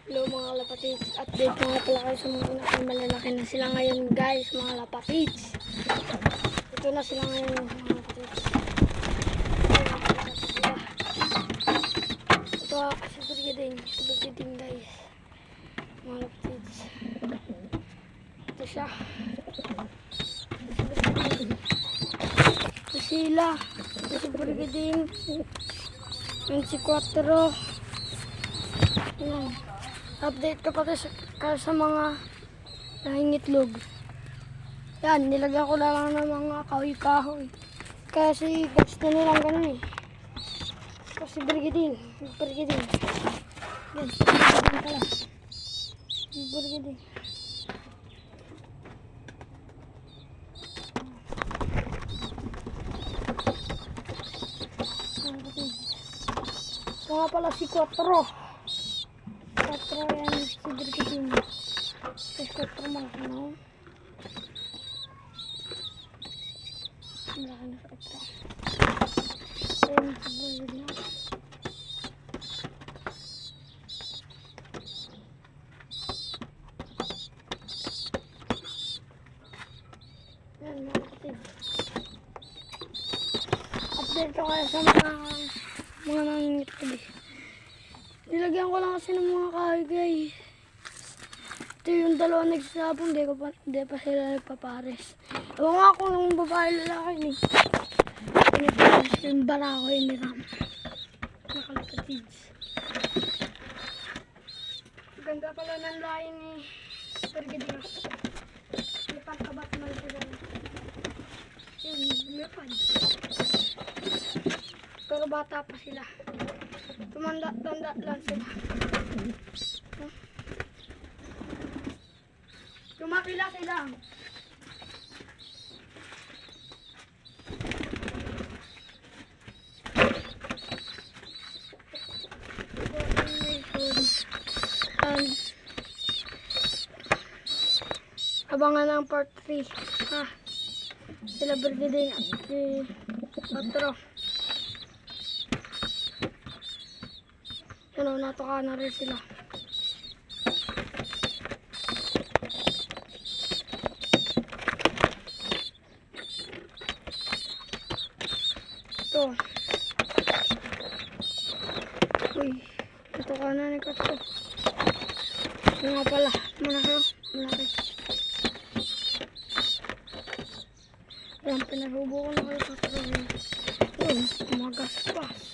Hello mga lapatids, update ko nga pala kayo sa mga malalaki na sila ngayon guys mga lapatids. Ito na sila ngayon mga lapatids. Ito si Brigading guys mga lapatids. Ito siya. Ito sila. Ito si Brigading. Yan si Quattro. Yan. Update ko pati sa mga nahingitlog. Yan, nilagyan ko lang ng mga kahoy-kahoy. Kasi gusto na nilang ganun eh. Kasi Brigading. Brigading. Yan, Brigading pala. Brigading. Ito nga pala si Quattro. Quattro yan si Brigading. Kasi Quattro mga kanaw. Malaki na sa Quattro. Ayan si Brigading. Ayan mga kapatid. Update ko kayo sa mga nangingitlog eh. Nilagyan ko lang kasi ng mga kahoy guys. Ito yung dalawa nagsasabong, di pa sila nagpapares. Ewan nga kung yung babae lalaki ni. Yung barakoy ni Ram. Nakalapatids. Ganda pala ng lain ni Brigading. Lipat kabat malipad. Yun, lipad. Pero bata pa sila. Tumanda-tanda lang sila. Tumapila sila. Abangan ang part 3. Ha? Sila Brigading at si Quattro. Ano, natuka na rin sila. Ito. Uy, natuka na ni Quattro. Ito nga pala, malaki. Ayan, pinahubo ko na kayo Quattro. Yun, umagaspas.